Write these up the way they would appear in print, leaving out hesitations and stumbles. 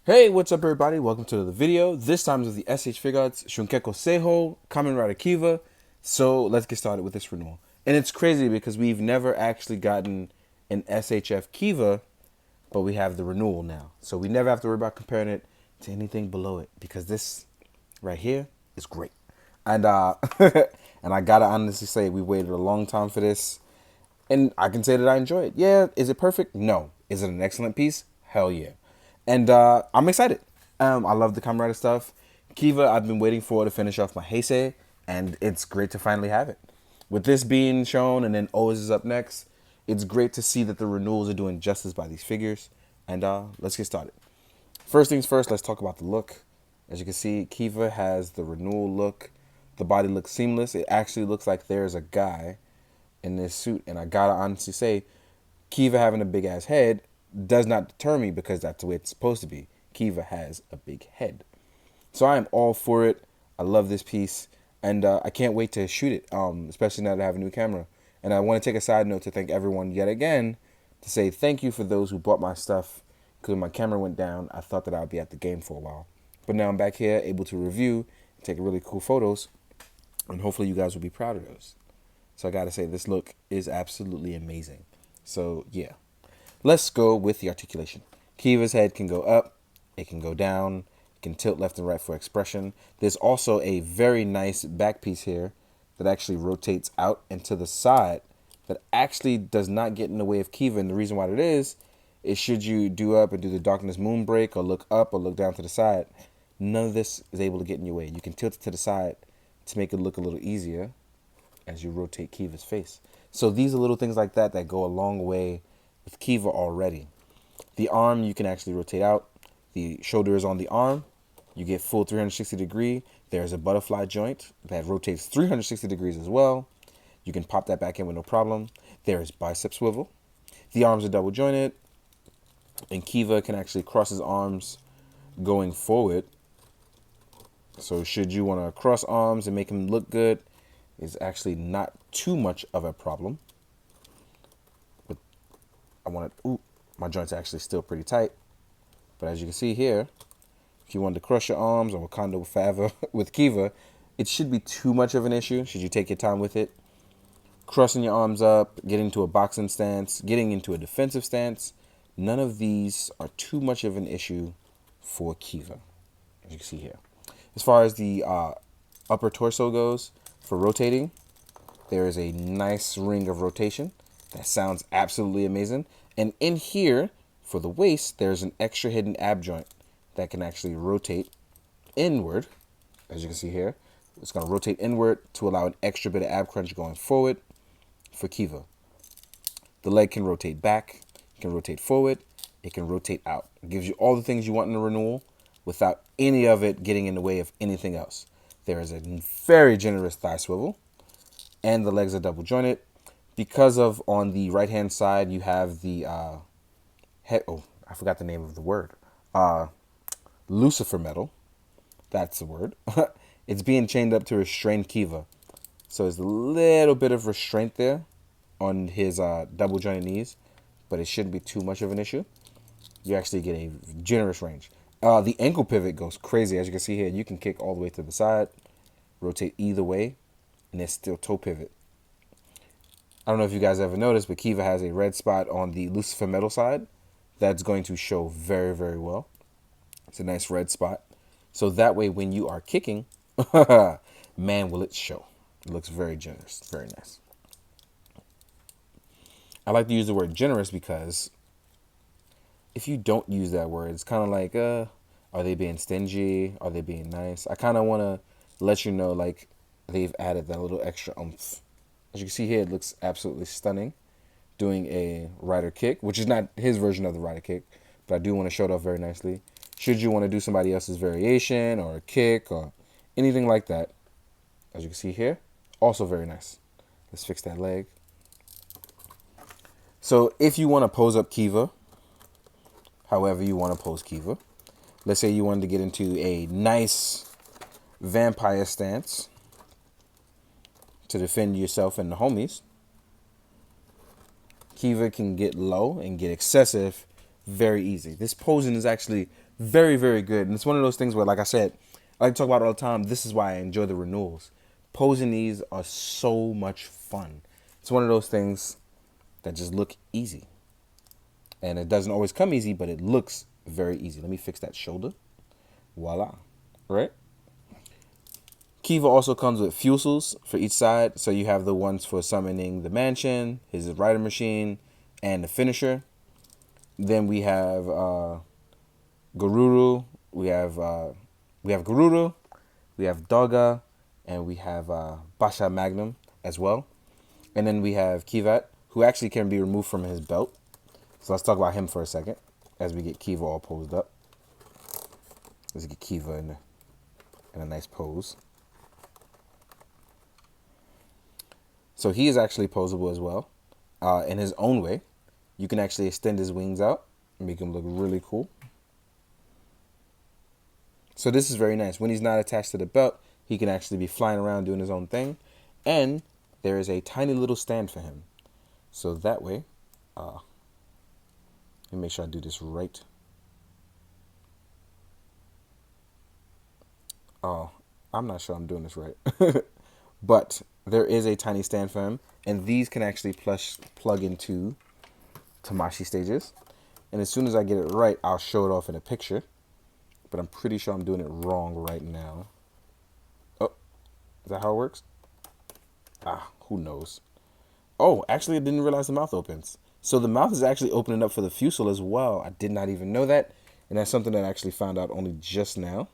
Hey, what's up everybody? Welcome to the video. This time is with the S.H.Figuarts, Shinkocchou Seihou, Kamen Kiva. So let's get started with this renewal. And it's crazy because we've never actually gotten an SHF Kiva, but we have the renewal now. So we never have to worry about comparing it to anything below it because this right here is great. And and I gotta honestly say we waited a long time for this. And I can say that I enjoy it. Yeah, is it perfect? No. Is it an excellent piece? Hell yeah. And I'm excited. I love the Kamen Rider stuff. Kiva, I've been waiting for to finish off my Heisei, and it's great to finally have it. With this being shown, and then O's is up next, it's great to see that the renewals are doing justice by these figures. And let's get started. First things first, let's talk about the look. As you can see, Kiva has the renewal look. The body looks seamless. It actually looks like there's a guy in this suit, and I gotta honestly say, Kiva having a big ass head does not deter me because that's the way it's supposed to be. Kiva has a big head. So I am all for it. I love this piece, and I can't wait to shoot it, especially now that I have a new camera. And I want to take a side note to thank everyone yet again, to say thank you for those who bought my stuff, because when my camera went down, I thought that I would be at the game for a while. But now I'm back here, able to review, take really cool photos, and hopefully you guys will be proud of those. So I gotta say, this look is absolutely amazing. So yeah. Let's go with the articulation. Kiva's head can go up, it can go down, it can tilt left and right for expression. There's also a very nice back piece here that actually rotates out and to the side that actually does not get in the way of Kiva. And the reason why it is should you do up and do the darkness moon break or look up or look down to the side, none of this is able to get in your way. You can tilt it to the side to make it look a little easier as you rotate Kiva's face. So these are little things like that that go a long way with Kiva already. The arm you can actually rotate out. The shoulder is on the arm. You get full 360 degree. There's a butterfly joint that rotates 360 degrees as well. You can pop that back in with no problem. There is bicep swivel. The arms are double jointed. And Kiva can actually cross his arms going forward. So should you want to cross arms and make him look good, it's actually not too much of a problem. My joint's actually still pretty tight. But as you can see here, if you wanted to cross your arms or Wakanda Forever with Kiva, it should be too much of an issue. Should you take your time with it? Crossing your arms up, getting into a boxing stance, getting into a defensive stance, none of these are too much of an issue for Kiva, as you can see here. As far as the upper torso goes, for rotating, there is a nice ring of rotation. That sounds absolutely amazing. And in here, for the waist, there's an extra hidden ab joint that can actually rotate inward. As you can see here, it's going to rotate inward to allow an extra bit of ab crunch going forward for Kiva. The leg can rotate back, it can rotate forward, it can rotate out. It gives you all the things you want in the renewal without any of it getting in the way of anything else. There is a very generous thigh swivel, and the legs are double jointed. Because of on the right hand side, you have the head. Oh, I forgot the name of the word. Lucifer metal. That's the word. It's being chained up to restrain Kiva. So there's a little bit of restraint there on his double jointed knees, but it shouldn't be too much of an issue. You actually get a generous range. The ankle pivot goes crazy. As you can see here, you can kick all the way to the side, rotate either way, and it's still toe pivot. I don't know if you guys ever noticed, but Kiva has a red spot on the Lucifer metal side. That's going to show very, very well. It's a nice red spot. So that way, when you are kicking, man, will it show. It looks very generous. Very nice. I like to use the word generous because if you don't use that word, it's kind of like, are they being stingy? Are they being nice? I kind of want to let you know, like, they've added that little extra oomph. As you can see here, it looks absolutely stunning. Doing a rider kick, which is not his version of the rider kick, but I do want to show it off very nicely. Should you want to do somebody else's variation or a kick or anything like that, as you can see here, also very nice. Let's fix that leg. So if you want to pose up Kiva, however you want to pose Kiva, let's say you wanted to get into a nice vampire stance to defend yourself and the homies, Kiva can get low and get excessive very easy. This posing is actually Very, very good. And it's one of those things where, like I said, I like to talk about it all the time. This is why I enjoy the renewals. Posing these are so much fun. It's one of those things that just look easy. And it doesn't always come easy, but it looks very easy. Let me fix that shoulder. Voila. Right? Kiva also comes with fusels for each side. So you have the ones for summoning the mansion, his rider machine, and the finisher. Then we have Garuru. We have Garuru. We have Doga, and we have Basha Magnum as well. And then we have Kivat, who actually can be removed from his belt. So let's talk about him for a second as we get Kiva all posed up. Let's get Kiva in a nice pose. So he is actually posable as well. In his own way. You can actually extend his wings out and make him look really cool. So this is very nice. When he's not attached to the belt, he can actually be flying around doing his own thing. And there is a tiny little stand for him. So that way, let me make sure I do this right. Oh, I'm not sure I'm doing this right. But there is a tiny stand for him. And these can actually plug into Tamashi stages. And as soon as I get it right, I'll show it off in a picture. But I'm pretty sure I'm doing it wrong right now. Oh, is that how it works? Who knows? Oh, actually, I didn't realize the mouth opens. So the mouth is actually opening up for the fusel as well. I did not even know that. And that's something that I actually found out only just now.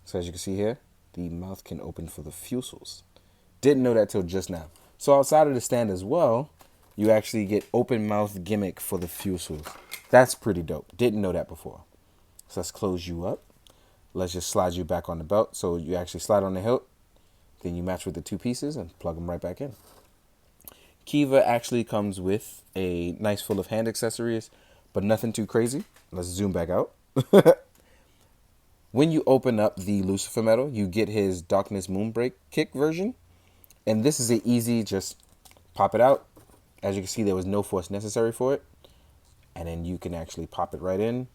So as you can see here, the mouth can open for the fusels. Didn't know that till just now. So outside of the stand as well, you actually get open mouth gimmick for the fusels. That's pretty dope. Didn't know that before. So let's close you up. Let's just slide you back on the belt. So you actually slide on the hilt. Then you match with the two pieces and plug them right back in. Kiva actually comes with a nice full of hand accessories, but nothing too crazy. Let's zoom back out. When you open up the Lucifer medal, you get his Darkness Moonbreak kick version. And this is an easy, just pop it out. As you can see, there was no force necessary for it. And then you can actually pop it right in.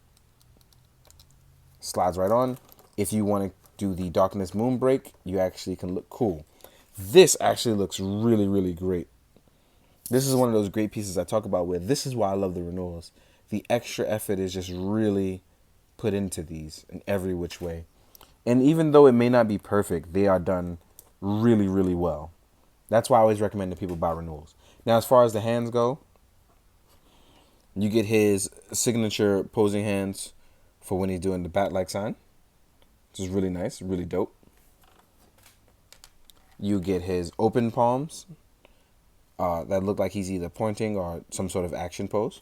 Slides right on. If you want to do the Darkness Moonbreak, you actually can look cool. This actually looks really, really great. This is one of those great pieces I talk about where this is why I love the renewals. The extra effort is just really put into these in every which way. And even though it may not be perfect, they are done really, really well. That's why I always recommend that people buy renewals. Now, as far as the hands go, you get his signature posing hands for when he's doing the bat-like sign, which is really nice, really dope. You get his open palms that look like he's either pointing or some sort of action pose.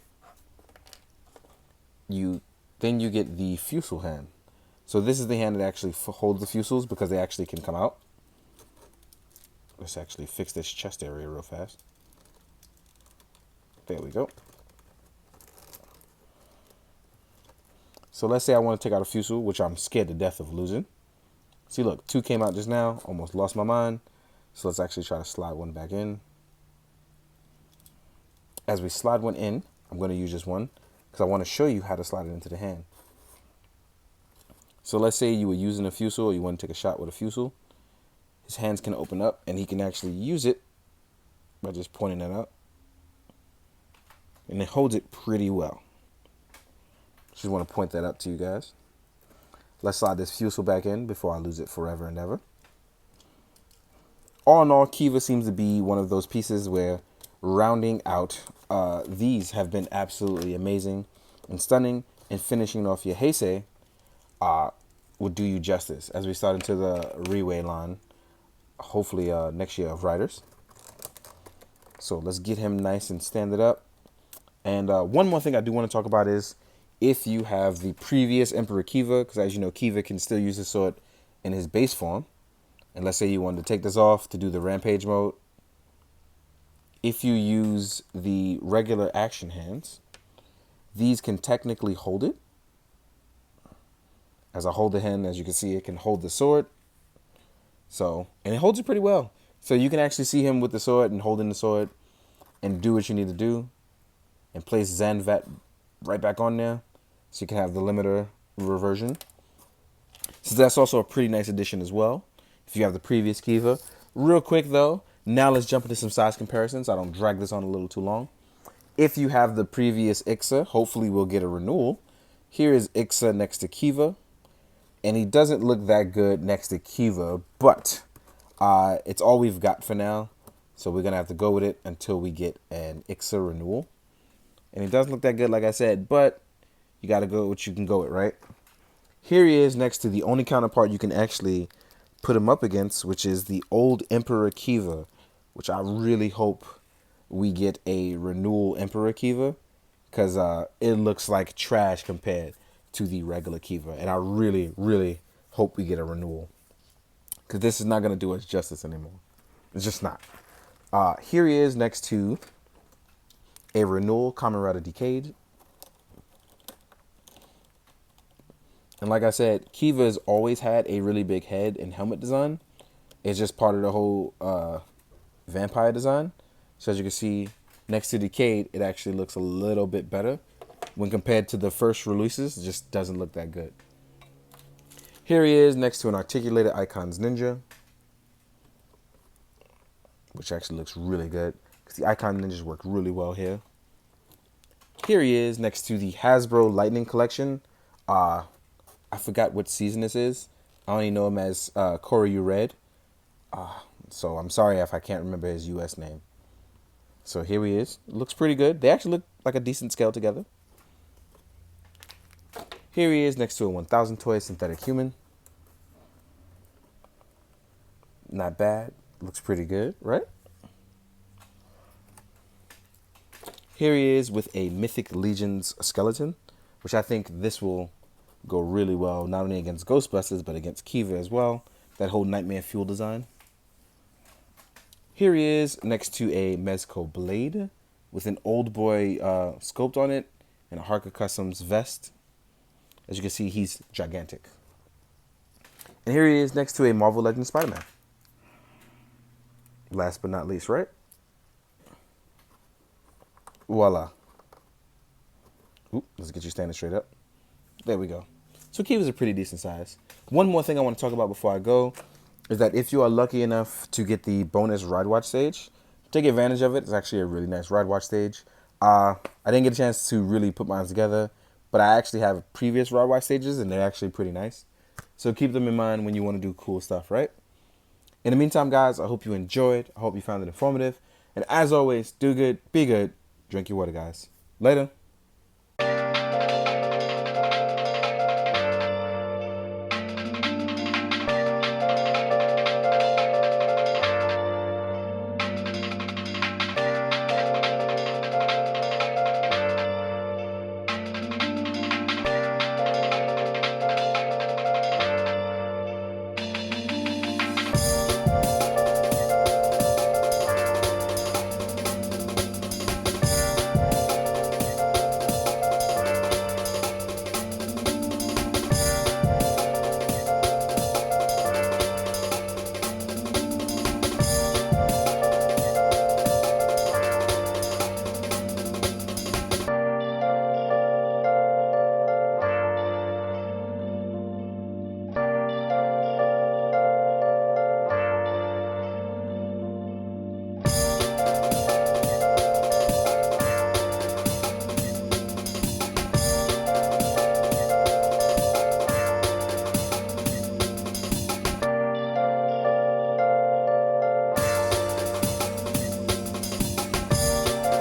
Then you get the fusel hand. So this is the hand that actually holds the fusels because they actually can come out. Let's actually fix this chest area real fast. There we go. So let's say I want to take out a fusel, which I'm scared to death of losing. See, look, 2 came out just now. Almost lost my mind. So let's actually try to slide one back in. As we slide one in, I'm going to use this one because I want to show you how to slide it into the hand. So let's say you were using a fusel or you want to take a shot with a fusel. His hands can open up and he can actually use it by just pointing it out. And it holds it pretty well. Just want to point that out to you guys. Let's slide this fusel back in before I lose it forever and ever. All in all, Kiva seems to be one of those pieces where rounding out, these have been absolutely amazing and stunning, and finishing off your Heisei would do you justice as we start into the Riway line, hopefully next year of Riders. So let's get him nice and stand it up. And one more thing I do want to talk about is if you have the previous Emperor Kiva, because as you know, Kiva can still use the sword in his base form. And let's say you wanted to take this off to do the Rampage mode. If you use the regular action hands, these can technically hold it. As I hold the hand, as you can see, it can hold the sword. So, and it holds it pretty well. So you can actually see him with the sword and holding the sword and do what you need to do. And place Zanvat right back on there. So you can have the limiter reversion. So that's also a pretty nice addition as well, if you have the previous Kiva. Real quick though, now let's jump into some size comparisons. I don't drag this on a little too long. If you have the previous Ixa, hopefully we'll get a renewal. Here is Ixa next to Kiva, and he doesn't look that good next to Kiva, but it's all we've got for now. So we're going to have to go with it until we get an Ixa renewal. And he doesn't look that good, like I said, but you got to go with what you can go with, right? Here he is next to the only counterpart you can actually put him up against, which is the old Emperor Kiva, which I really hope we get a renewal Emperor Kiva, because it looks like trash compared to the regular Kiva. And I really, really hope we get a renewal, because this is not going to do us justice anymore. It's just not. Here he is next to a renewal Kamen Rider Decade. And like I said, Kiva has always had a really big head and helmet design. It's just part of the whole vampire design. So as you can see, next to Decade, it actually looks a little bit better. When compared to the first releases, it just doesn't look that good. Here he is next to an articulated Icons Ninja, which actually looks really good, because the Icon Ninjas work really well here. Here he is next to the Hasbro Lightning Collection. I forgot what season this is. I only know him as Koryu Red. So I'm sorry if I can't remember his US name. So here he is. Looks pretty good. They actually look like a decent scale together. Here he is next to a 1000 toy synthetic human. Not bad. Looks pretty good, right? Here he is with a Mythic Legions skeleton, which I think this will go really well, not only against Ghostbusters, but against Kiva as well. That whole Nightmare Fuel design. Here he is next to a Mezco Blade with an Old Boy sculpt on it and a Harker Customs vest. As you can see, he's gigantic. And here he is next to a Marvel Legends Spider-Man. Last but not least, right? Voila. Oop, let's get you standing straight up. There we go. So Kiva's a pretty decent size. One more thing I want to talk about before I go is that if you are lucky enough to get the bonus Ride Watch stage, take advantage of it. It's actually a really nice Ride Watch stage. I didn't get a chance to really put mine together, but I actually have previous Ride Watch stages, and they're actually pretty nice. So keep them in mind when you want to do cool stuff, right? In the meantime, guys, I hope you enjoyed. I hope you found it informative. And as always, do good, be good, drink your water, guys. Later.